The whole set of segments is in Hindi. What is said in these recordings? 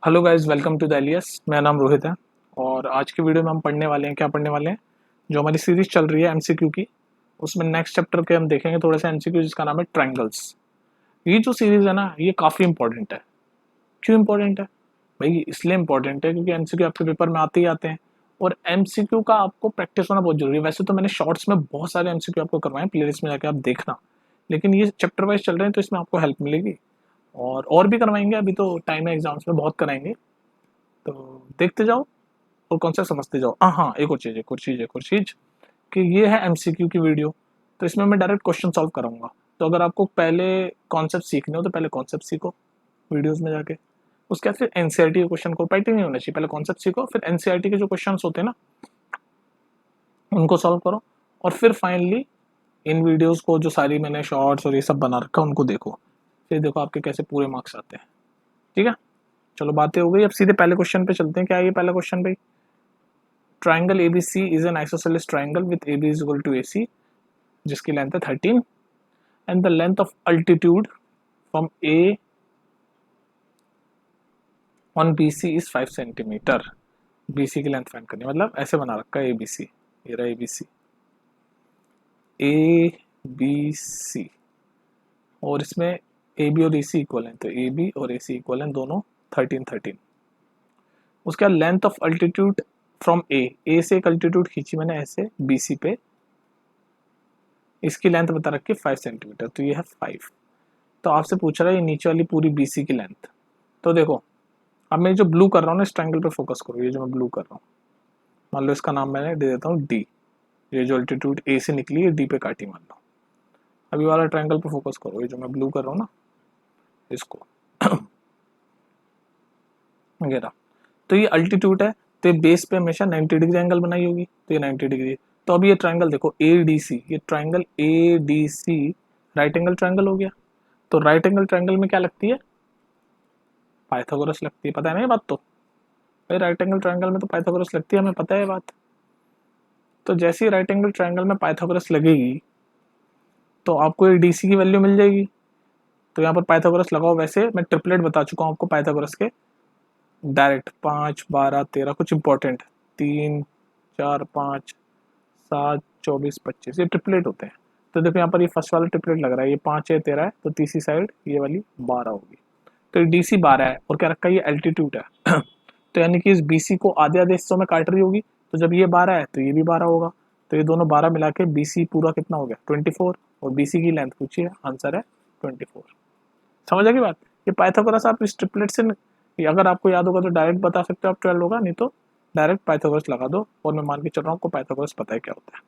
Hello guys, welcome to the एलियस। मेरा नाम रोहित है और आज की वीडियो में हम पढ़ने वाले हैं। क्या पढ़ने वाले हैं? जो हमारी सीरीज चल रही है एमसीक्यू की, उसमें नेक्स्ट चैप्टर के हम देखेंगे थोड़े से एमसीक्यू, जिसका नाम है ट्रायंगल्स। ये जो सीरीज है ना, ये काफ़ी इंपॉर्टेंट है। क्यों इंपॉर्टेंट है भाई? इसलिए इंपॉर्टेंट है क्योंकि एमसीक्यू आपके पेपर में आते ही आते हैं और एमसीक्यू का आपको प्रैक्टिस होना बहुत जरूरी है। वैसे तो मैंने शॉर्ट्स में बहुत सारे एमसीक्यू आपको करवाए हैं, प्लेलिस्ट में जाके आप देखना, लेकिन ये चैप्टर वाइज चल रहे हैं तो इसमें आपको हेल्प मिलेगी। और भी करवाएंगे, अभी तो टाइम है, एग्जाम्स में बहुत कराएंगे, तो देखते जाओ और कॉन्सेप्ट समझते जाओ। हाँ, एक और चीज़ कि ये है एमसीक्यू की वीडियो, तो इसमें मैं डायरेक्ट क्वेश्चन सॉल्व कराऊंगा। तो अगर आपको पहले कॉन्सेप्ट सीखने हो तो पहले कॉन्सेप्ट सीखो वीडियोस में जाके। उसके बाद फिर एनसीईआरटी के क्वेश्चन को पैटर्न नहीं होना चाहिए, पहले कॉन्सेप्ट सीखो, फिर एनसीईआरटी के जो क्वेश्चन होते हैं ना, उनको सॉल्व करो, और फिर फाइनली इन वीडियोस को, जो सारी मैंने शॉर्ट्स और ये सब बना रखा है, उनको देखो। फिर देखो आपके कैसे पूरे मार्क्स आते हैं। ठीक है, चलो बातें हो गई, अब सीधे पहले क्वेश्चन पे चलते हैं। क्या है ये पहला क्वेश्चन भाई? Triangle ABC is an isosceles triangle with AB is equal to AC, जिसकी लेंथ है 13 and the length of altitude from A on BC is 5 centimetre. BC की लेंथ फाइंड करनी है, मतलब ऐसे बना रखा है ABC, ये रहा ABC और इसमें AB और AC इक्वल है, तो AB और AC इक्वल है दोनों 13 13। उसके बाद length of altitude from A से एक अल्टीट्यूड खींची मैंने ऐसे BC पे, इसकी लेंथ बता रखी है 5 सेंटीमीटर, तो ये है 5। तो आपसे पूछ रहा है ये नीचे वाली पूरी BC की लेंथ। तो देखो, अब मैं जो ब्लू कर रहा हूँ ना, इस ट्रायंगल पे फोकस करो। ये जो मैं ब्लू कर रहा हूँ, मान लो इसका नाम मैंने दे देता हूँ D। ये जो अल्टीट्यूड A से निकली है, D पे काटी मान लो। अभी वाला ट्रायंगल पे फोकस करो, ये जो मैं ब्लू कर रहा हूँ ना, इसको वगैरह। तो ये अल्टीट्यूड है, तो ये बेस पे हमेशा 90 डिग्री एंगल बनाई होगी, तो ये 90 डिग्री। तो अभी ये ट्रायंगल देखो ADC, ये triangle ADC right angle triangle हो गया। तो राइट एंगल ट्रायंगल में क्या लगती है? पाइथागोरस लगती है। पता है ना ये बात? तो भाई राइट एंगल ट्रायंगल में तो पाइथागोरस लगती है, हमें पता है ये बात। तो जैसे ही राइट एंगल ट्रायंगल में पाइथागोरस लगेगी तो आपको ये DC की वैल्यू मिल जाएगी। तो यहाँ पर पाइथागोरस लगाओ। वैसे मैं ट्रिपलेट बता चुका हूँ आपको पाइथागोरस के, डायरेक्ट 5 12 13, कुछ इंपॉर्टेंट 3 4 5 7 24 25, ये ट्रिपलेट होते हैं। तो देखो यहाँ पर ये फर्स्ट वाला ट्रिपलेट लग रहा है, ये 5 है 13 है, तो तीसरी साइड ये वाली 12 होगी। तो DC 12 है और क्या रखा है, ये एल्टीट्यूड है। तो यानी कि इस BC को आधे आधे हिस्सों में काट रही होगी। तो जब ये 12 है तो ये भी 12 होगा। तो ये दोनों 12 मिला के BC पूरा कितना हो गया? 24। और BC की लेंथ पूछिए, आंसर है 24। समझ आ गई बात? ये पाइथागोरस आप इस ट्रिपलेट से, अगर आपको याद होगा तो डायरेक्ट बता सकते हो आप, 12 होगा, नहीं तो डायरेक्ट पाइथागोरस लगा दो। और मैं मान के चल रहा हूँ आपको पाइथागोरस पता है क्या होता है।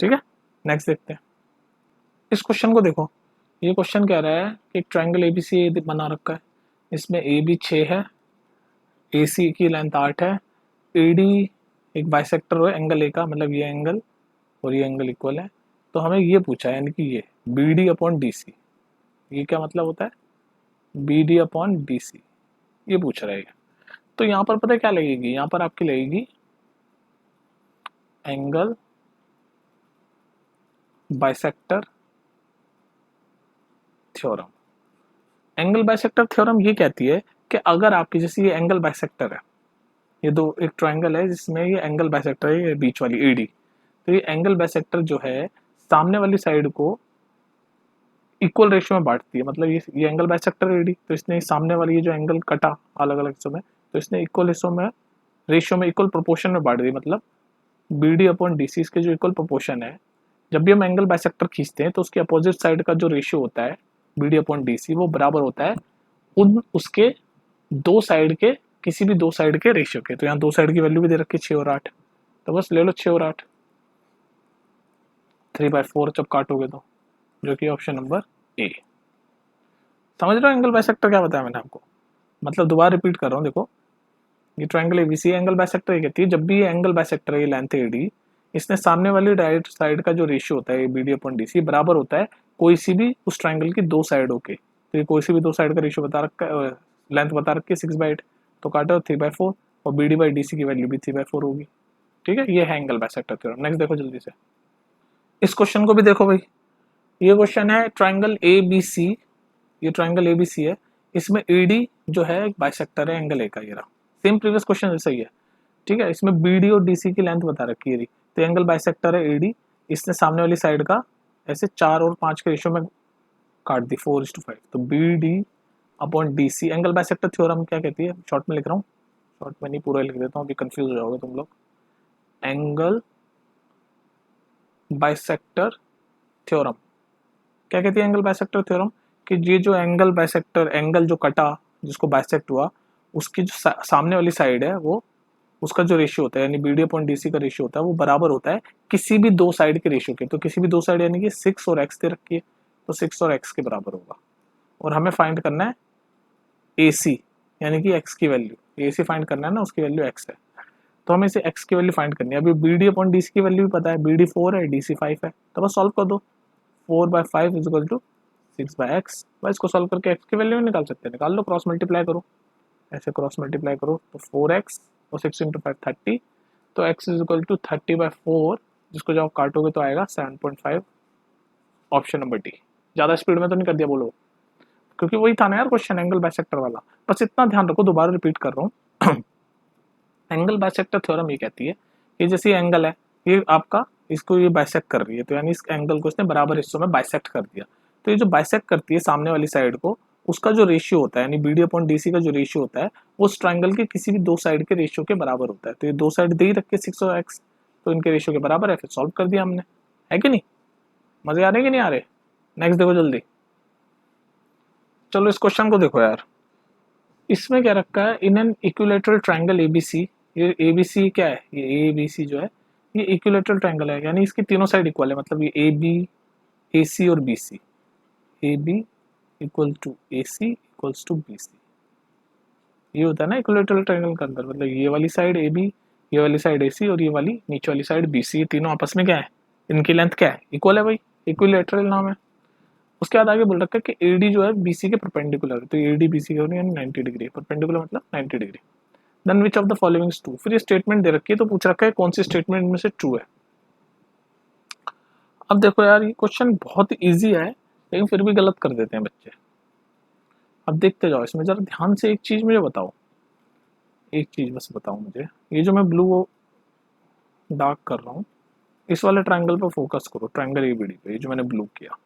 ठीक है, नेक्स्ट देखते हैं। इस क्वेश्चन को देखो, ये क्वेश्चन कह रहा है कि एक ट्रायंगल ABC बना रखा है, इसमें AB 6 है, AC की लेंथ 8 है, AD एक बाइसेक्टर हो एंगल A का, मतलब ये एंगल और ये एंगल इक्वल है। तो हमें ये पूछा है, यानी कि ये BD अपॉन DC, ये क्या मतलब होता है? BD अपॉन BC, ये पूछ रहा है। तो यहाँ पर पता है क्या लगेगी? यहाँ पर आपकी लगेगी angle bisector theorem. Angle bisector theorem ये कहती है कि अगर आपकी, जैसे ये एंगल बाइसेक्टर है, ये दो एक ट्रायंगल है जिसमें ये एंगल बाइसेक्टर है, ये बीच वाली AD। तो ये एंगल बाइसेक्टर जो है सामने वाली साइड को इक्वल रेशियो में बांटती है। मतलब ये एंगल बाइसेक्टर AD, तो इसने सामने वाली ये जो एंगल कटा अलग अलग हिस्सों में, तो इसने इक्वल हिस्सों में, रेशियो में, इक्वल प्रोपोर्शन में बांट दी। मतलब BD अपॉन DC इसके जो इक्वल प्रोपोर्शन है। जब भी हम एंगल बाइसेक्टर खींचते हैं तो उसके अपोजिट साइड का जो रेशियो होता है BD अपॉन DC, वो बराबर होता है उन उसके दो साइड के, किसी भी दो साइड के रेशियो के। तो यहाँ दो साइड की वैल्यू भी दे रखी है 6 और 8, तो बस ले लो 6 और 8, 3/4 जब काटोगे तो, जो कि ऑप्शन नंबर A। समझ रहे हो एंगल बाइसेक्टर क्या बताया मैंने आपको? मतलब दोबारा रिपीट कर रहा हूँ, देखो ये ट्रायंगल ABC एंगल बाइसेक्टर कहती है, जब भी ये एंगल बाइसेक्टर है, ये लेंथ AD, इसने सामने वाली राइट साइड का जो रेशियो होता है BD अपॉन DC बराबर होता है कोई सी भी उस ट्रायंगल की दो साइडों के। तो ये कोई सी भी दो साइड का रेशियो बता रखा है, लेंथ बता रखी है 6/8, तो काटो 3/4, और BD/DC की वैल्यू भी 3/4 होगी। ठीक है, ये है एंगल बाइसेक्टर थ्योरम। नेक्स्ट देखो जल्दी से, इस क्वेश्चन को भी देखो भाई। ये क्वेश्चन है ट्रायंगल ABC, ये ट्रायंगल ABC है, इसमें AD जो है एक बाइसेक्टर है एंगल ए का, ये रहा सेम प्रीवियस क्वेश्चन जैसा ही है, ठीक है। इसमें BD और DC की लेंथ बता रखी है, तो एंगल बाइसेक्टर है AD, इसने सामने वाली साइड का ऐसे 4 और 5 के रेशियो में काट दी 4:5, तो BD upon DC angle bisector theorem क्या कहती है, शॉर्ट में लिख रहा हूँ, शॉर्ट में नहीं पूरा लिख देता हूँ, अभी कंफ्यूज हो जाओगे तुम लोग। एंगल बाइसेक्टर थ्योरम क्या कहती है, एंगल बाइसेक्टर थ्योरम, कि ये जो एंगल बाइसेक्टर एंगल जो कटा जिसको बाइसेक्ट हुआ, उसकी जो सामने वाली साइड है वो उसका जो रेशियो होता है यानी BD अपॉन DC का रेशियो होता है वो बराबर होता है किसी भी दो साइड के रेशियो के। तो किसी भी दो साइड यानी कि 6 और x दे रखी है, तो 6 और x के बराबर होगा। और हमें फाइंड करना है AC यानी कि x की वैल्यू, AC फाइंड करना है ना, उसकी वैल्यू x है, तो हमें इसे x की वैल्यू फाइंड करनी है। अभी BD अपॉन DC की वैल्यू भी पता है, BD 4 है, DC 5 है, तो बस सॉल्व कर दो। 4/5 इज इक्वल टू 6/x, बस इसको सॉल्व करके x की वैल्यू निकाल सकते हैं, निकाल लो, क्रॉस मल्टीप्लाई करो, ऐसे क्रॉस मल्टीप्लाई करो तो 4x और 6 × 5 30, तो x इज इक्वल टू 30/4, जिसको जब काटोगे तो आएगा 7.5, ऑप्शन नंबर डी। ज़्यादा स्पीड में तो नहीं कर दिया बोलो, क्योंकि वही था ना यार क्वेश्चन एंगल बाइसेक्टर वाला, बस इतना ध्यान रखो, दोबारा रिपीट कर रहा हूँ। एंगल बाइसेक्टर थ्योरम ये कहती है कि जैसे एंगल है ये आपका इसको ये बाइसेक्ट कर रही है, तो यानी इस एंगल को इसने बराबर हिस्सों में बाइसेक्ट कर दिया, तो ये जो बाइसेक्ट करती है सामने वाली साइड को, उसका जो रेशियो होता है यानी BD अपॉन DC का जो रेशियो होता है वो उस ट्राइंगल के किसी भी दो साइड के रेशियो के बराबर होता है। तो ये दो साइड दे ही रखे 6 और x, तो इनके रेशियो के बराबर है, फिर सॉल्व कर दिया हमने, है कि नहीं? मजे आ रहे कि नहीं आ रहे? नेक्स्ट देखो जल्दी, चलो इस क्वेश्चन को देखो यार, इसमें क्या रखा है, in an equilateral triangle ABC, ये ABC क्या है, ये ABC जो है ये इक्विलेटरल ट्राइंगल है, यानी इसकी तीनों साइड इक्वल है, मतलब ये AB AC और BC, AB equal to AC equals to BC, ये होता है ना इक्विलेटरल ट्रायंगल के अंदर, मतलब ये वाली साइड AB, ये वाली साइड AC और ये वाली नीचे वाली साइड BC, ये तीनों आपस में क्या है, इनकी लेंथ क्या है, इक्वल है भाई, इक्विलेटरल नाम है। उसके बाद आगे बोल रखा है कि AD जो है BC के परपेंडिकुलर है, तो AD BC का यानी 90 डिग्री, परपेंडिकुलर मतलब 90 degree. Then which of the following is true, फिर ये स्टेटमेंट दे रखी है, तो पूछ रखा है कौन सी स्टेटमेंट में से ट्रू है। अब देखो यार ये क्वेश्चन बहुत ईजी है, लेकिन फिर भी गलत कर देते हैं बच्चे। अब देखते जाओ इसमें जरा ध्यान से, एक चीज मुझे बताओ, एक चीज बस बताओ मुझे, ये जो मैं ब्लू डार्क कर रहा हूँ इस वाले ट्रायंगल पर फोकस करो, ट्रायंगल ABD पे, ये जो मैंने ब्लू किया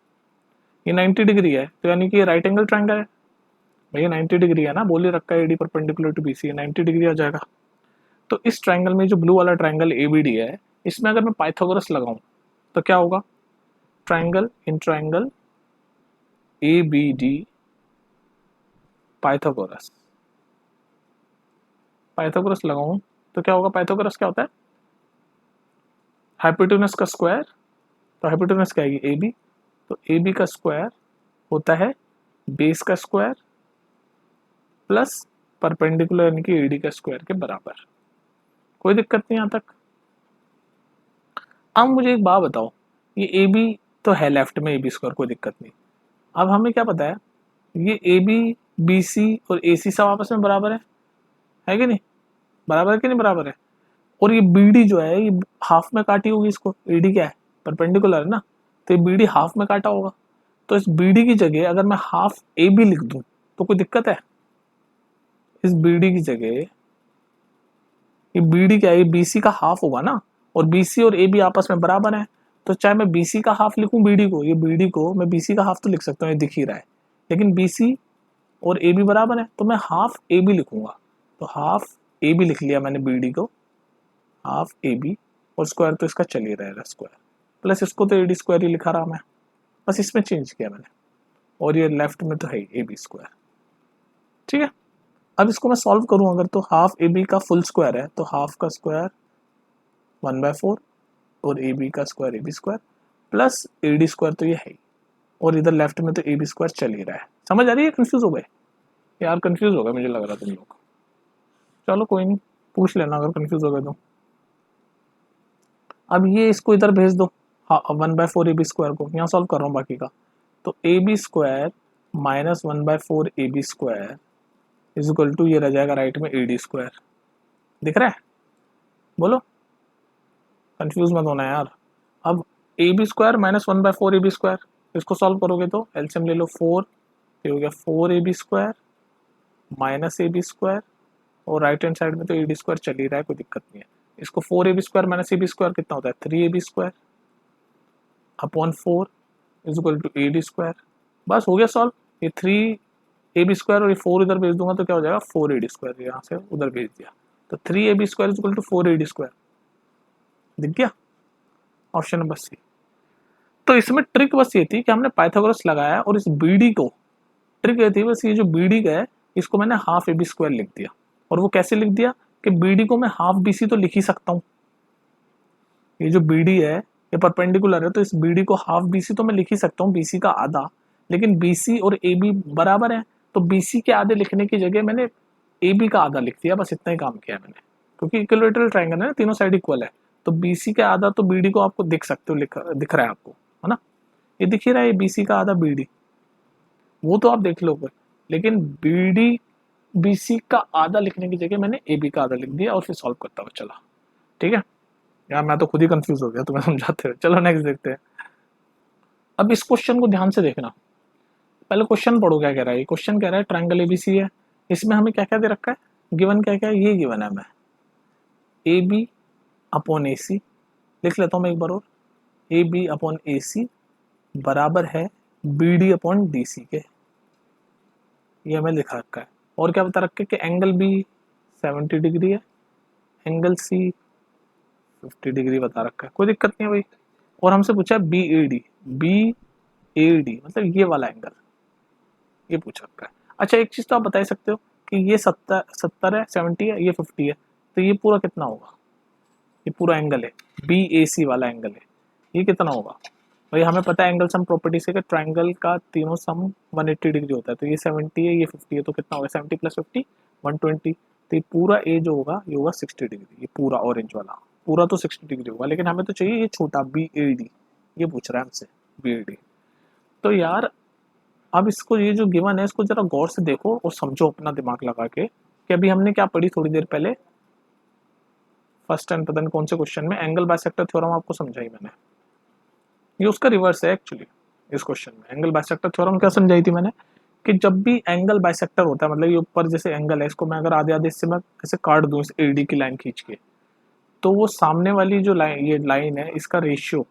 ये 90 डिग्री है, तो यानी कि ये राइट एंगल ट्रायंगल है भैया, 90 डिग्री है ना, बोल ही रखा है AD perpendicular to BC, 90 degree आ जाएगा। तो इस ट्रायंगल में जो ब्लू वाला ट्रायंगल ABD है, इसमें अगर मैं पाइथागोरस लगाऊं तो क्या होगा, triangle in triangle ABD Pythagoras, Pythagoras लगाऊं तो क्या होगा, पाइथागोरस क्या होता है, हाइपोटेनस का स्क्वायर, तो हाइपोटेनस क्या आएगी AB, तो AB का स्क्वायर होता है बेस का स्क्वायर प्लस परपेंडिकुलर यानी कि AD का स्क्वायर के बराबर। कोई दिक्कत नहीं यहाँ तक। अब मुझे एक बात बताओ, ये AB तो है लेफ्ट में AB स्क्वायर, कोई दिक्कत नहीं। अब हमें क्या पता है, ये AB BC और AC सब आपस में बराबर है कि नहीं, बराबर है कि नहीं बराबर है। और ये BD जो है ये हाफ में काटी होगी इसको, AD क्या है परपेंडिकुलर है ना, तो ये BD हाफ में काटा होगा, तो इस BD की जगह अगर मैं हाफ AB लिख दूं तो कोई दिक्कत है, इस BD की जगह ये BD क्या है, ये BC का हाफ होगा ना, और BC और AB आपस में बराबर है, तो चाहे मैं BC का हाफ लिखूं BD को, ये BD को मैं BC का हाफ तो लिख सकता हूँ, ये दिख ही रहा है, लेकिन BC और AB बराबर है तो मैं हाफ AB लिखूंगा, तो हाफ AB लिख लिया मैंने BD को, हाफ AB, और स्क्वायर तो इसका चल ही रहेगा स्क्वायर, प्लस इसको तो AD स्क्वायर ही लिखा रहा मैं, बस इसमें चेंज किया मैंने, और ये लेफ्ट में तो है AB स्क्वायर, ठीक है। अब इसको मैं सॉल्व करूं अगर, तो हाफ AB का फुल स्क्वायर है, तो हाफ का स्क्वायर 1/4 और AB का square AB square plus AD square, तो ये है ही, और इधर लेफ्ट में तो AB स्क्वायर चल ही रहा है। समझ आ रही है, कंफ्यूज हो गए यार, कंफ्यूज हो गए मुझे लग रहा तुम लोग, चलो कोई नहीं, पूछ लेना अगर कंफ्यूज हो गए तो। अब ये इसको इधर भेज दो, 1/4 AB स्क्वायर को, यहाँ सॉल्व कर रहा हूँ बाकी का, तो AB square minus 1/4 AB square is equal to, ये रह जाएगा राइट में AD स्क्वायर, दिख रहा है, बोलो कंफ्यूज मत होना यार। अब AB square minus 1/4 AB square, इसको सॉल्व करोगे तो एलसीएम ले लो 4, ये हो गया 4 AB square minus A B square, और राइट हैंड साइड में तो ए डी स्क्वायर चल ही रहा है, कोई दिक्कत नहीं है। इसको 4ab² minus A B square कितना होता है 3ab² upon 4 is equal to A D square. बस हो गया सॉल्व। ये 3ab² और ये 4 इधर भेज दूंगा तो क्या हो जाएगा 4ad², यहाँ से उधर भेज दिया तो 3ab² is equal to 4ad²। दिख गया ऑप्शन नंबर सी। तो इसमें ट्रिक बस ये थी कि हमने पाइथागोरस लगाया और इस बीडी को, ट्रिक ये थी बस ये जो बीडी का है इसको मैंने हाफ ab² लिख दिया। और वो कैसे लिख दिया कि बीडी को मैं हाफ बीसी तो लिख ही सकता हूँ। ये जो बीडी है ये परपेंडिकुलर है तो इस बीडी को हाफ बीसी तो मैं लिख ही सकता हूँ, बीसी का आधा। लेकिन बीसी और ए बी बराबर है तो बीसी के आधे लिखने की जगह मैंने ए बी का आधा लिख दिया, बस इतना ही काम किया मैंने, क्योंकि इक्विलैटरल ट्रायंगल है ना, तीनों साइड इक्वल है। तो बीसी का आधा तो बीडी को आपको दिख सकते हो, दिख रहा है आपको, है ना, ये दिख ही रहा है बीसी का आधा बीडी, वो तो आप देख लोगे। लेकिन बीडी बीसी का आधा लिखने की जगह मैंने ए बी का आधा लिख दिया और फिर सॉल्व करता हुआ चला। ठीक है यार, मैं तो खुद ही कंफ्यूज हो गया, तुम्हें समझाते हुए। चलो नेक्स्ट देखते हैं। अब इस क्वेश्चन को ध्यान से देखना। पहले क्वेश्चन पढ़ो क्या कह रहा है। ये क्वेश्चन कह रहा है ट्रायंगल एबीसी है, इसमें हमें क्या क्या दे रखा है, गिवन क्या क्या है, ये गिवन है हमें ए बी अपॉन ए सी, लिख लेता हूँ मैं एक बार और, ए बी अपॉन ए सी बराबर है B D upon D C के, ये हमें लिखा रखा है। और क्या बता रखा है कि एंगल बी 70 डिग्री है, एंगल सी 50 डिग्री बता रखा है, कोई दिक्कत नहीं है भाई। और हमसे पूछा है B A D, B A D मतलब ये वाला एंगल, ये पूछ रखा है। अच्छा एक चीज तो आप बता ही सकते हो कि ये 70 है, 70 है, ये 50 है, तो ये पूरा कितना होगा, ये पूरा एंगल है बी ए सी वाला एंगल है, ये कितना होगा भाई। हमें पता है एंगल सम प्रॉपर्टी से कि ट्रायंगल का तीनों सम 180 डिग्री होता है, तो ये 70 है, ये 50 है, तो कितना होगा 70 + 50 120। तो ये पूरा ए जो होगा ये होगा 60 डिग्री, ये पूरा ऑरेंज वाला पूरा तो 60 डिग्री होगा। लेकिन हमें तो चाहिए ये छोटा बी ए डी, ये पूछ रहा है हमसे बी ए डी। तो यार अब इसको ये जो गिवन है इसको जरा गौर से देखो और समझो अपना दिमाग लगा के कि अभी हमने क्या पढ़ी थोड़ी देर पहले, फर्स्ट टाइम पता नहीं कौन से क्वेश्चन में, एंगल बाइसेक्टर थ्योरम आपको समझाई मैंने, ये उसका रिवर्स है एक्चुअली। इस क्वेश्चन में एंगल बाइसेक्टर थ्योरम क्या समझाई थी मैंने कि जब भी एंगल बाइसेक्टर होता है, मतलब ये ऊपर जैसे एंगल है, इसको मैं अगर आधे आधे से मैं ऐसे काट दूं इस एडी की लाइन खींच के, तो वो सामने वाली जो लाइन, ये लाइन है, इसका रेशियो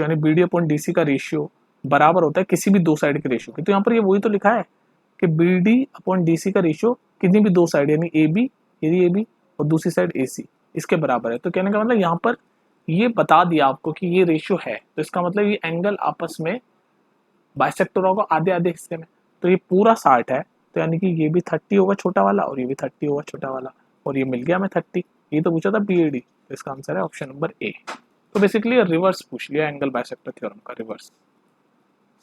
यानी बीडी अपॉन डीसी का रेशियो बराबर होता है किसी भी दो साइड के रेशियो के। तो यहाँ पर ये वही तो लिखा है कि बीडी अपॉन डीसी का रेशियो कितनी भी दो साइड यानी ए बी, यदि ए बी और दूसरी साइड ए सी, इसके बराबर है। तो कहने का मतलब यहाँ पर ये बता दिया आपको कि ये रेशियो है, तो इसका मतलब ये एंगल आपस में बाइसेक्टर होगा आधे आधे हिस्से में। तो ये पूरा 60 है, तो यानी कि ये भी 30 होगा छोटा वाला और ये भी 30 होगा छोटा वाला, और ये मिल गया हमें 30। ये तो पूछा था बीएडी, तो इसका आंसर है ऑप्शन नंबर ए। तो बेसिकली रिवर्स पूछ लिया एंगल बाइसेक्टर थ्योरम का रिवर्स।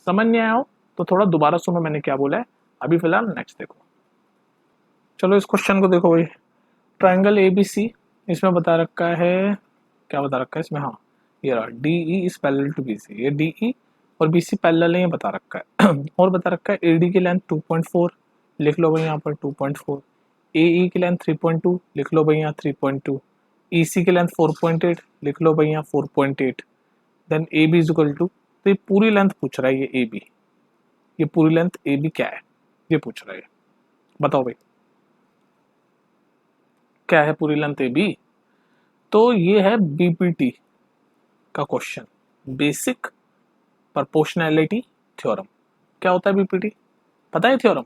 समझ नहीं आया हो तो थोड़ा दोबारा सुनो मैंने क्या बोला है। अभी फिलहाल नेक्स्ट देखो। चलो इस क्वेश्चन को देखो भाई, ट्रायंगल एबीसी, इसमें बता रखा है, क्या बता रखा है इसमें, हाँ ये रहा DE is parallel to BC, ये DE और BC पैरेलल है, ये बता रखा है। और बता रखा है AD की लेंथ 2.4, लिख लो भाई यहाँ पर 2.4, AE की लेंथ 3.2, लिख लो भाई यहाँ 3.2, EC की लेंथ 4.8, लिख लो भाई यहाँ 4.8, then AB is equal to, तो ये पूरी लेंथ पूछ रहा है ये AB, ये पूरी लेंथ AB क्या है ये पूछ रहा है, बताओ भाई क्या है पूरी लेंथ AB। तो ये है बीपीटी का क्वेश्चन, बेसिक प्रोपोर्शनैलिटी थ्योरम। क्या होता है बीपीटी, पता है थ्योरम,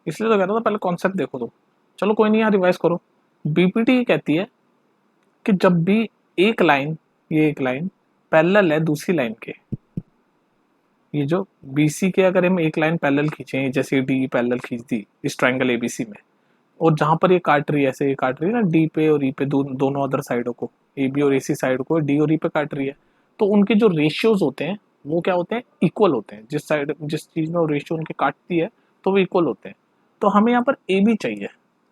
इसलिए तो कहता था पहले कॉन्सेप्ट देखो तो। चलो कोई नहीं यार रिवाइज करो। बीपीटी कहती है कि जब भी एक लाइन, ये एक लाइन पैरेलल है दूसरी लाइन के, ये जो बीसी के अगर हम एक लाइन पैरेलल खींचे जैसे डी पैरेलल खींच दी इस ट्रायंगल एबीसी में, और जहां पर ये काट रही है ऐसे, ये काट रही है ना डी पे और ई पे, दोनों अदर साइडों को, ए बी और ए सी साइड को डी और ई पे काट रही है, तो उनके जो रेशियोज होते हैं वो क्या होते हैं, इक्वल होते हैं। जिस साइड जिस चीज में वो रेशियो उनके काटती है तो वो इक्वल होते हैं। तो हमें यहाँ पर ए बी चाहिए,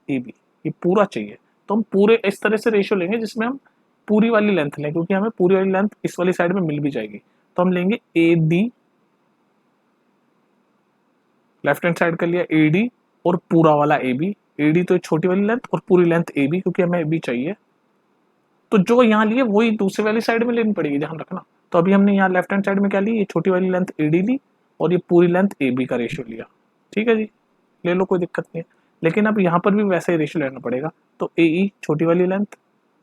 ए बी ये पूरा चाहिए, तो हम पूरे इस तरह से रेशियो लेंगे जिसमें हम पूरी वाली लेंथ लें, क्योंकि हमें पूरी वाली लेंथ इस वाली साइड में मिल भी जाएगी। तो हम लेंगे A D, left hand side कर लिया ए डी और पूरा वाला ए बी, एडी तो छोटी वाली लेंथ और पूरी लेंथ ए बी, क्योंकि हमें ए बी चाहिए। तो जो यहाँ लिए वही दूसरी वाली साइड में लेनी पड़ेगी, ध्यान रखना। तो अभी हमने यहाँ लेफ्ट हैंड साइड में क्या ली, ये छोटी वाली लेंथ एडी ली और ये पूरी लेंथ ए बी का रेशियो लिया। ठीक है जी, ले लो, कोई दिक्कत नहीं है। लेकिन अब यहाँ पर भी वैसा ही रेशियो लेना पड़ेगा। तो ए ई छोटी वाली लेंथ,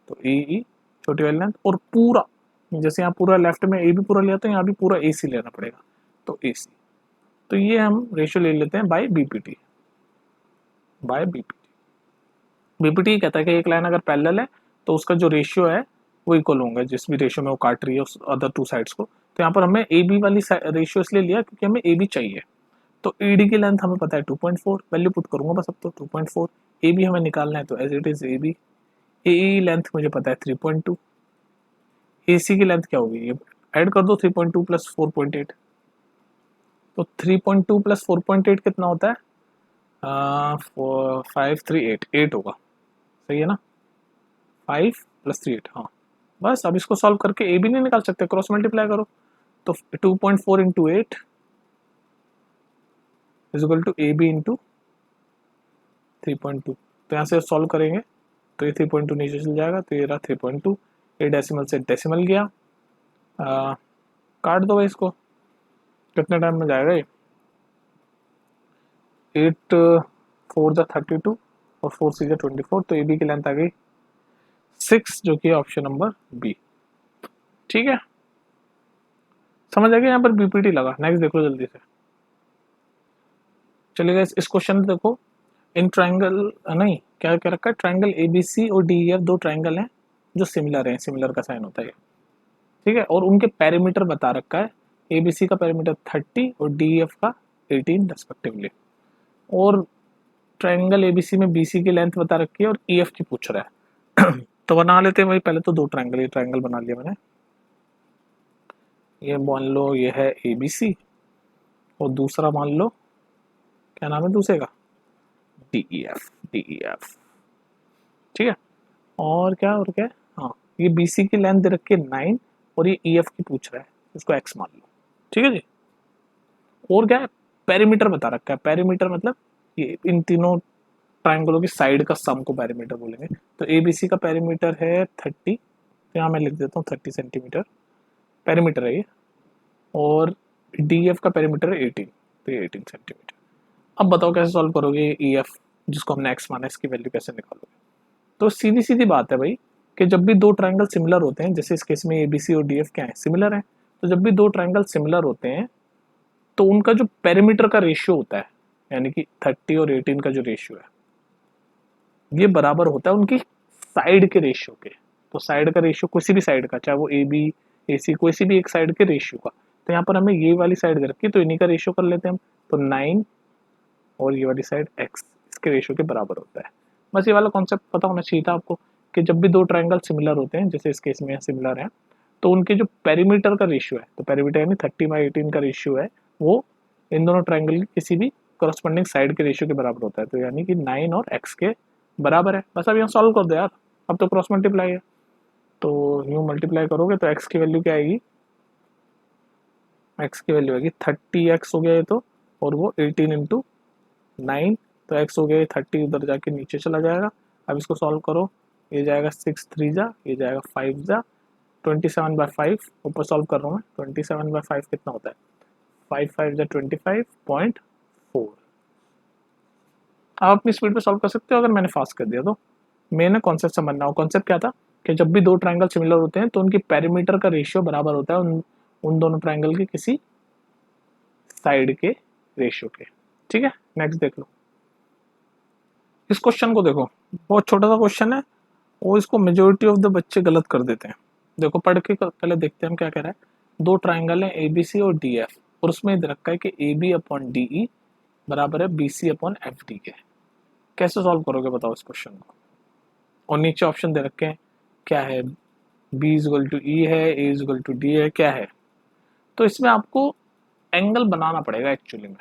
तो ए ई छोटी वाली लेंथ, और पूरा जैसे यहाँ पूरा लेफ्ट में ए भी पूरा लिया तो यहाँ भी पूरा ए सी लेना पड़ेगा, तो ए सी। तो ये हम रेशियो ले लेते हैं by BPT, by BPT. BPT कहता है कि एक लाइन अगर पैरेलल है तो उसका जो रेशियो है वो इक्वल होंगे जिस भी रेशियो में वो काट रही है उस अदर टू साइड्स को। तो यहाँ पर हमें ए बी वाली रेशियो इसलिए लिया क्योंकि हमें ए बी चाहिए। तो ई डी की लेंथ हमें पता है 2.4, वैल्यू पुट करूंगा बस अब तो 2.4। ए बी हमें निकालना है तो as it is A B. A E length मुझे पता है 3.2। ए सी की लेंथ क्या होगी, ये ऐड कर दो 3.2 प्लस 4.8। तो 3.2 प्लस 4.8 कितना होता है, 538, 8 होगा, सही है ना, 5 + 3 8, हाँ। बस अब इसको सॉल्व करके ए भी नहीं निकाल सकते, क्रॉस मल्टीप्लाई करो। तो 2.4 into 8 is equal to A B into 3.2। तो यहाँ से सॉल्व करेंगे तो ये 3.2 नीचे चल जाएगा, तो ये रहा 3.2। ये डेसिमल से डेसिमल गया, काट दो भाई इसको, कितने टाइम में जाएगा ये, 8 4 जा 32 और 4 6 जा 24। तो ए बी की लेंथ आ गई 6, जो कि ऑप्शन नंबर बी। ठीक है, समझ आ गया, यहाँ पर बीपीटी लगा। नेक्स्ट देखो जल्दी से, चलिए इस क्वेश्चन देखो। इन ट्राइंगल नहीं, क्या क्या रखा है, ट्राइंगल एबीसी और डीईएफ दो ट्राइंगल हैं जो सिमिलर हैं, सिमिलर का साइन होता है, ठीक है, और उनके पेरीमीटर बता रखा है। एबीसी का पेरीमीटर 30 और डीईएफ का 18 रेस्पेक्टिवली। और ट्राइंगल एबीसी में बीसी की लेंथ बता रखी है और ईएफ की पूछ रहा है। तो बना लेते हैं भाई, पहले तो दो ट्राइंगल, ये ट्राइंगल बना लिया मैंने। ये मान लो ये है एबीसी और दूसरा मान लो क्या नाम है दूसरे का, डीईएफ, डीईएफ, ठीक है। और क्या, हाँ, ये बीसी की लेंथ दे रखी है 9 और ये ईएफ की पूछ रहा है, इसको एक्स मान लो, ठीक है जी। और क्या है, पेरीमीटर बता रखा है। पेरीमीटर मतलब ये इन तीनों ट्राइंगलों की साइड का सम को पेरीमीटर बोलेंगे। तो एबीसी का पेरीमीटर है 30, तो यहाँ मैं लिख देता हूँ 30 सेंटीमीटर पेरीमीटर है ये, और डीएफ का पेरीमीटर है 18, तो ये 18 सेंटीमीटर। अब बताओ कैसे सॉल्व करोगे ईएफ जिसको हमने एक्स माना, इसकी वैल्यू कैसे निकालोगे। तो सीधी सीधी बात है भाई कि जब भी दो ट्राइंगल सिमिलर होते हैं, जैसे इस केस में एबीसी और डीएफ क्या है, सिमिलर है, तो जब भी दो ट्राइंगल सिमिलर होते हैं तो उनका जो पेरीमीटर का रेशियो होता है, यानी कि 30 और 18 का जो रेशियो है, ये बराबर होता है उनकी साइड के रेशियो के। तो साइड का रेशियो किसी भी साइड का, चाहे वो ए बी ए सी, कोई सी भी एक साइड के रेशियो का। तो यहाँ पर हमें ये वाली साइड दे रखी है तो इन्हीं का रेशियो कर लेते हैं हम। तो 9 और ये वाली साइड x, इसके रेशियो के बराबर होता है। बस ये वाला कॉन्सेप्ट पता होना चाहिए था आपको कि जब भी दो ट्राइंगल सिमिलर होते हैं, जैसे इस केस में सिमिलर है, तो उनके जो पेरीमीटर का रेशियो है, तो पेरीमीटर यानी 30/18 का रेशियो है, वो इन दोनों ट्राइंगल की किसी भी करस्पॉन्डिंग साइड के रेशियो के बराबर होता है। तो यानी कि 9 और x के बराबर है। बस अब यहाँ सॉल्व कर दो यार, अब तो क्रॉस मल्टीप्लाई है, तो यूँ मल्टीप्लाई करोगे तो x की वैल्यू क्या आएगी, x की वैल्यू आएगी 30x हो गया ये तो, और वो 18 इंटू 9, तो x हो गया 30, उधर जाके नीचे चला जाएगा। अब इसको सॉल्व करो, ये जाएगा 6 3 जा, ये जाएगा 5 जा, 27/5 ऊपर सॉल्व कर रहा हूँ मैं। 27/5 कितना होता है, 5 5 जा 25.4। आप अपनी स्पीड पे सॉल्व कर सकते हो अगर मैंने फास्ट कर दिया तो। मैंने कॉन्सेप्ट समझना हो, कॉन्सेप्ट क्या था कि जब भी दो ट्राइंगल सिमिलर होते हैं तो उनकी पेरीमीटर का रेशियो बराबर होता है उन दोनों ट्राइंगल के किसी साइड के रेशियो के, ठीक है। नेक्स्ट देख लो, इस क्वेश्चन को देखो, बहुत छोटा सा क्वेश्चन है और इसको मेजोरिटी ऑफ द बच्चे गलत कर देते हैं। देखो पढ़ के पहले देखते हैं हम क्या कह रहा है। दो ट्राइंगल है ए बी सी और डी एफ, और उसमें दे रखा है कि A B upon D E बराबर है B C upon F D के। कैसे सॉल्व करोगे बताओ इस क्वेश्चन को। और नीचे ऑप्शन दे रखे हैं, क्या है, बी इज इक्वल टू ई है, ए इज इक्वल टू डी है, क्या है। तो इसमें आपको एंगल बनाना पड़ेगा एक्चुअली में,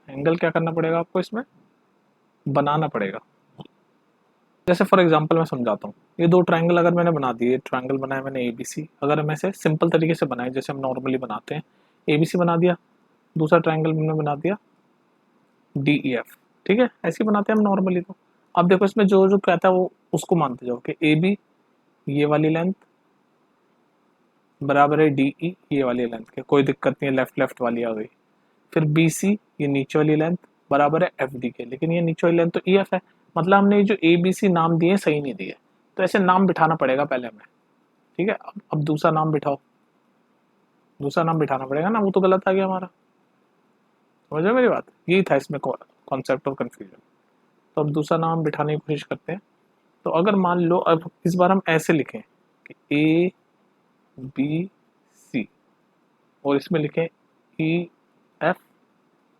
एंगल क्या करना पड़ेगा आपको इसमें बनाना पड़ेगा। जैसे फॉर एग्जांपल मैं समझाता हूँ, ये दो ट्राइंगल अगर मैंने बना दिए, ट्राइंगल बनाया मैंने एबीसी, अगर मैं इसे सिंपल तरीके से बनाए जैसे हम नॉर्मली बनाते हैं, एबीसी बना दिया, दूसरा ट्राइंगल मैंने बना दिया डीईएफ, ठीक है, ऐसे ही बनाते हैं हम नॉर्मली। तो अब देखो इसमें जो जो कहता है वो उसको मानते जाओ कि ए बी ये वाली लेंथ बराबर है डी ई ये वाली लेंथ के, कोई दिक्कत नहीं है, लेफ्ट लेफ्ट वाली आ गई। फिर बी सी ये नीचे वाली लेंथ बराबर है एफ डी के, लेकिन ये नीचे वाली लेंथ तो ई एफ है, मतलब हमने जो ए बी सी नाम दिए सही नहीं दिए, तो ऐसे नाम बिठाना पड़ेगा पहले हमें, ठीक है। अब दूसरा नाम बिठाओ, दूसरा नाम बिठाना पड़ेगा ना, वो तो गलत आ गया हमारा, समझ रहे मेरी बात, यही था इसमें कॉन्सेप्ट ऑफ कंफ्यूजन। तो अब दूसरा नाम बिठाने की कोशिश करते हैं। तो अगर मान लो अब इस बार हम ऐसे लिखें कि ए बी सी और इसमें लिखें ई एफ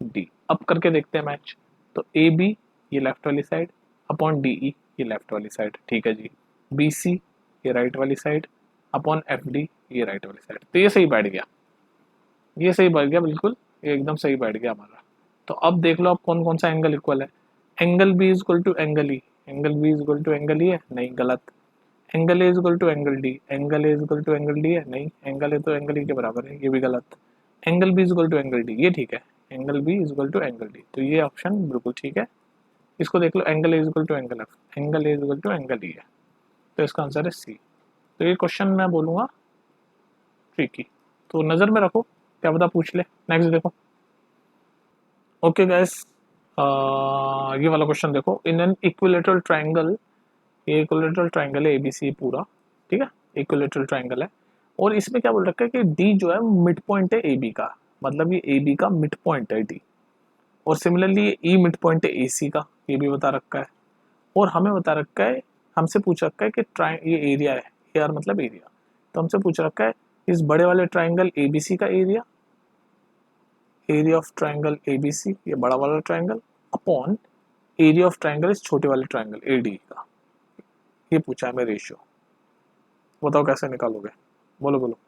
डी, अब करके देखते हैं मैच। तो ए बी ये लेफ्ट वाली साइड अपॉन डी ई ये लेफ्ट वाली साइड, ठीक है जी। बी सी ये राइट वाली साइड अपॉन एफ डी ये राइट वाली साइड, तो ये सही बैठ गया, ये सही बैठ गया बिल्कुल, ये एकदम सही बैठ गया हमारा। तो अब देख लो अब कौन कौन सा एंगल इक्वल है। Angle B is equal to angle E, angle B is equal to angle E है, नहीं गलत। Angle A is equal to angle D, angle A is equal to angle D है, नहीं। एंगल ए तो एंगल ई के बराबर है, ये भी गलत। Angle B is equal to angle D, ये ठीक है, angle B is equal to angle D, तो ये ऑप्शन बिल्कुल ठीक है। इसको देख लो, angle A is equal to angle F, angle A is equal to angle E है, तो इसका आंसर है सी। तो ये क्वेश्चन मैं बोलूँगा ट्रिकी, तो नज़र में रखो, क्या पता पूछ ले। नेक्स्ट देखो, ओके गाइस, ये वाला क्वेश्चन देखो। इन एन इक्विलेटरल ट्राइंगल, ये इक्विलेटरल ट्राइंगल है एबीसी पूरा, ठीक है, इक्विलेटरल ट्राइंगल है, और इसमें क्या बोल रखा है कि डी जो है मिड पॉइंट है ए बी का, मतलब ये ए बी का मिड पॉइंट है डी, और सिमिलरली ये ई मिड पॉइंट है ए सी का, ये भी बता रखा है। और हमें बता रखा है, हमसे पूछ रखा है कि ये एरिया है, ए आर मतलब एरिया, तो हमसे पूछ रखा है इस बड़े वाले ट्राइंगल ए बी सी का area, area of triangle A B C ये बड़ा वाला triangle upon area of triangle इस छोटे वाले ट्राइंगल ए डी का, ये पूछा है हमें रेशियो। बताओ कैसे निकालोगे, बोलो बोलो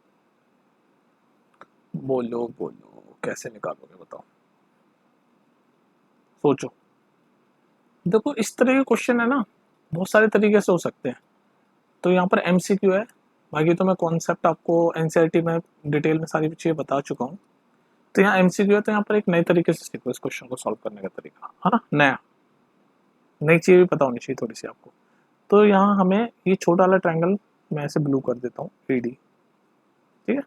बोलो बोलो, कैसे निकालोगे बताओ, सोचो। देखो इस तरह के क्वेश्चन है ना, बहुत सारे तरीके से हो सकते हैं। तो यहाँ पर एमसीक्यू है, बाकी तो मैं कॉन्सेप्ट आपको एनसीईआरटी में डिटेल में सारी चीज़ें बता चुका हूँ। तो यहाँ एमसीक्यू है, तो यहाँ पर एक नए तरीके से सीखो इस क्वेश्चन को सॉल्व करने का तरीका, है ना, नया, नई चीज़ भी पता होनी चाहिए थोड़ी सी आपको। तो यहाँ हमें ये छोटा वाला ट्रायंगल मैं ऐसे ब्लू कर देता हूँ ए डी, ठीक है,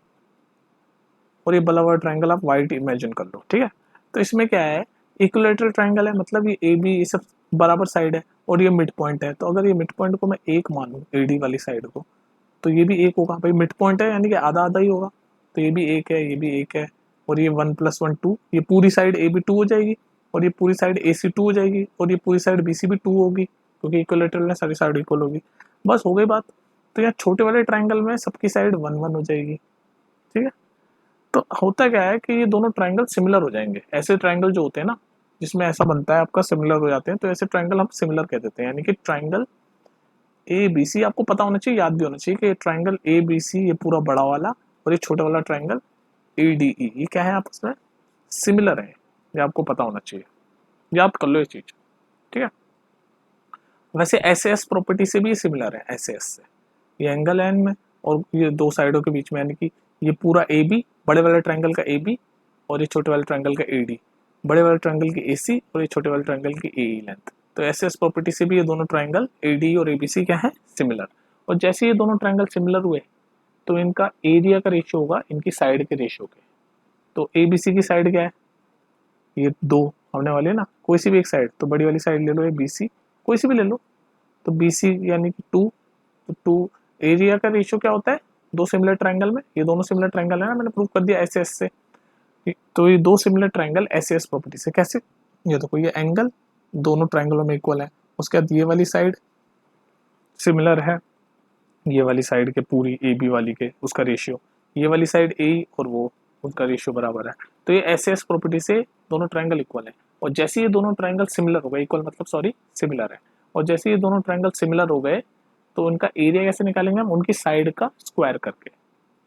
और ये बड़ा वाला ट्रायंगल आप वाइट इमेजिन कर लो, ठीक है। तो इसमें क्या है, इक्विलेटरल ट्रायंगल है, मतलब ये ए बी ये सब बराबर साइड है और ये मिड पॉइंट है। तो अगर ये मिड पॉइंट को मैं एक मानूँ ए डी वाली साइड को, तो ये भी एक होगा भाई, मिड पॉइंट है यानी कि आधा आधा ही होगा, तो ये भी एक है, ये भी एक है, और ये 1 + 1 2, ये पूरी साइड ए बी 2 हो जाएगी, और ये पूरी साइड ए सी 2 हो जाएगी, और ये पूरी साइड बी सी भी 2 होगी, क्योंकि इक्विलेटरल है, सारी साइड इक्वल होगी, बस हो गई बात। तो यहाँ छोटे वाले ट्राइंगल में सबकी साइड 1 1 हो जाएगी, ठीक है। तो होता क्या है कि ये दोनों ट्राइंगल सिमिलर हो जाएंगे, ऐसे ट्राइंगल जो होते हैं ना जिसमें ऐसा बनता है आपका सिमिलर हो जाते हैं, तो ऐसे ट्राइंगल हम सिमिलर कह देते हैं। यानी कि ट्राइंगल ए बी सी आपको पता होना चाहिए, याद भी होना चाहिए कि ट्राइंगल ए बी सी ये पूरा बड़ा वाला और ये छोटा वाला ट्राइंगल ए डी ई, ये क्या है आपस में सिमिलर है, ये आपको पता होना चाहिए, याद कर लो ये चीज, ठीक है। वैसे एस एस प्रॉपर्टी से भी सिमिलर है, एस एस से, ये एंगल है इनमें और ये दो साइडों के बीच में, यानी कि ये पूरा ए बी बड़े वाले ट्राइंगल का ए बी और ये छोटे वाले ट्राइंगल का ए डी, बड़े वाले ट्राइंगल की ए सी और ये छोटे वाले ट्राइंगल की ए ई लेंथ। तो एस एस प्रॉपर्टी से भी ये दोनों ट्राइंगल ए डी और ए बी सी क्या है, सिमिलर। और जैसे ये दोनों ट्राइंगल सिमिलर हुए तो इनका एरिया का रेशियो होगा इनकी साइड के रेशियो के। तो ए बी सी की साइड क्या है, ये दो होने वाले ना, कोई सी भी एक साइड, तो बड़ी वाली साइड ले लो, ये बी सी कोई सी भी ले लो, तो बी सी यानी कि 2, तो 2 एरिया का रेशियो क्या होता है दो सिमिलर ट्राइंगल में, ये दोनों सिमिलर ट्राइंगल है ना, मैंने प्रूव कर दिया एस एस से। तो ये दो similar triangle S S property से कैसे, ये देखो ये एंगल दोनों ट्राइंगलों में इक्वल है, उसके बाद ये वाली साइड सिमिलर है ये वाली साइड के पूरी ए बी वाली के, उसका रेशियो, ये वाली साइड ए और वो उनका रेशियो बराबर है। तो ये एस एस प्रॉपर्टी से दोनों ट्राइंगल इक्वल है। और जैसे ये दोनों ट्राइंगल सिमिलर हो गए, इक्वल मतलब सॉरी सिमिलर है, और जैसे ये दोनों ट्राइंगल सिमिलर हो गए तो उनका एरिया कैसे निकालेंगे हम, उनकी साइड का स्क्वायर करके,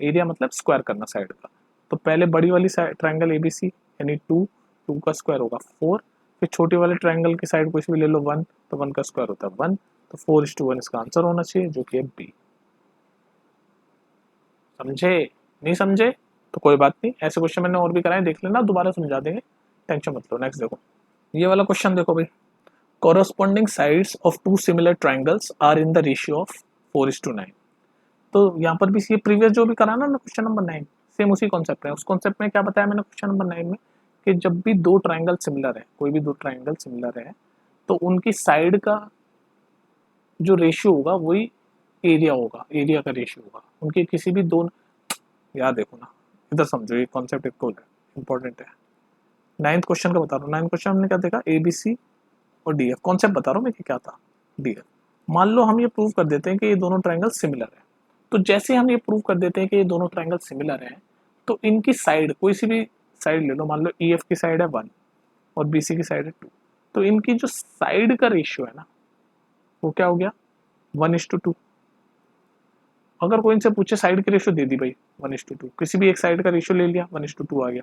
एरिया मतलब स्क्वायर करना साइड का। तो पहले बड़ी वाली ट्राइंगल ए बी सी यानी 2, 2 का स्क्वायर होगा 4, फिर छोटे वाले ट्राइंगल की साइड कुछ भी ले लो 1, तो 1 का स्क्वायर होता है 1, तो 4:1 इसका आंसर होना चाहिए जो कि है बी। समझे, नहीं समझे तो कोई बात नहीं, ऐसे क्वेश्चन मैंने और भी कराए, देख लेना, दोबारा समझा देंगे, टेंशन मत लो। नेक्स्ट देखो, ये वाला क्वेश्चन देखो भाई, corresponding sides of two similar triangles are in the ratio of 4:9। तो यहाँ पर भी ये प्रीवियस जो भी करा ना क्वेश्चन नंबर 9, सेम उसी कॉन्सेप्ट है। उस कॉन्सेप्ट में क्या बताया मैंने क्वेश्चन नंबर 9 में कि जब भी दो ट्राइंगल सिमिलर है, कोई भी दो ट्राइंगल सिमिलर है, तो उनकी साइड का जो रेशियो होगा वही एरिया होगा, एरिया का रेशियो होगा। उनके किसी भी दो, याद देखो ना, इधर समझो, ये कॉन्सेप्ट इक्वल है, इंपॉर्टेंट है। नाइन्थ क्वेश्चन का बता रहा हूँ। नाइन्थ क्वेश्चन हमने क्या देखा, ए बी सी और डी एफ। कॉन्सेप्ट बता रहा हूँ मैं कि क्या था, डी एफ। मान लो हम ये प्रूव कर देते हैं कि ये दोनों ट्राइंगल सिमिलर है। तो जैसे हम ये प्रूव कर देते हैं कि ये दोनों ट्राइंगल सिमिलर हैं, तो इनकी साइड, कोई सी भी साइड ले लो, मान लो ई एफ की साइड है 1 और बी सी की साइड है 2, तो इनकी जो साइड का रेशियो है ना, वो क्या हो गया, 1:2। अगर कोई इनसे पूछे साइड की रेशियो दे दी भाई 1:2, किसी भी एक साइड का रेशियो ले लिया 1:2 आ गया,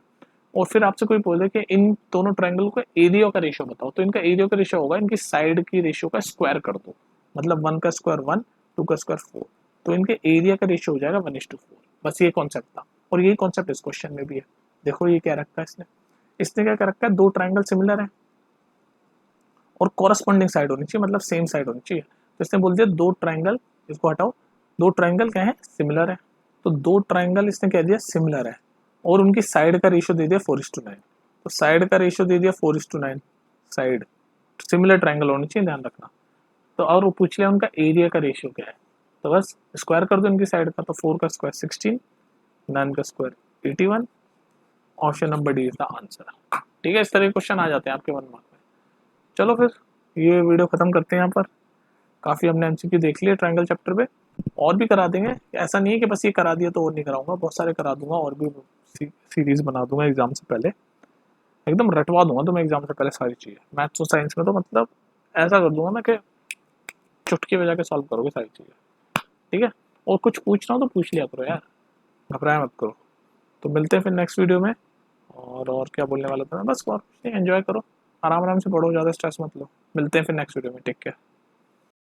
और फिर आपसे कोई बोले कि इन दोनों ट्राइंगल का एरिया का रेशियो बताओ, तो इनका एरिया का रेशियो होगा इनकी साइड की रेशियो का स्क्वायर कर दो, मतलब 1 का स्क्वायर 1, 2 का स्क्वायर 4, तो इनके एरिया का रेशियो हो जाएगा 1:4। बस ये कॉन्सेप्ट था, और यही कॉन्सेप्ट इस क्वेश्चन में भी है। देखो ये क्या रखा है इसने, इसने क्या कर रखा है, दो ट्राइंगल सिमिलर है और कॉरस्पॉन्डिंग साइड होनी चाहिए, मतलब सेम साइड होनी चाहिए। तो इसने बोल दिया दो ट्राइंगल, इसको हटाओ, दो ट्राइंगल क्या है, सिमिलर है। तो दो ट्राइंगल इसने कह दिया सिमिलर है, और उनकी साइड का रेशियो दे दिया 4:9। तो साइड का रेशियो दे दिया 4:9, साइड सिमिलर ट्राइंगल होनी चाहिए, ध्यान रखना। तो और वो पूछ लिया उनका एरिया का रेशियो क्या है, तो बस स्क्वायर कर दो इनकी साइड का, तो 4 का स्क्वायर 16, 9 का square 81। Option number D is the answer. ठीक है, इस तरह के क्वेश्चन आ जाते हैं आपके 1 मार्क में। चलो फिर ये वीडियो खत्म करते हैं यहाँ पर। काफ़ी हमने एमसीक्यू देख लिए ट्रायंगल चैप्टर पे, और भी करा देंगे। ऐसा नहीं है कि बस ये करा दिया तो और नहीं कराऊंगा, बहुत सारे करा दूंगा, और भी सीरीज बना दूंगा एग्जाम से पहले, एकदम रटवा दूंगा तो मैं एग्जाम से पहले सारी चीज़ें। मैथ्स और साइंस में तो मतलब ऐसा कर दूंगा मैं कि चुटकी बजा के सॉल्व करोगे सारी चीज़ें। ठीक है, और कुछ पूछना हो तो पूछ लिया करो यार, घबराया मत करो। तो मिलते हैं फिर नेक्स्ट वीडियो में। और क्या बोलने वाला था मैं, बस और कुछ नहीं, एंजॉय करो, आराम आराम से पढ़ो, ज़्यादा स्ट्रेस मत लो। मिलते हैं फिर नेक्स्ट वीडियो में, टेक केयर।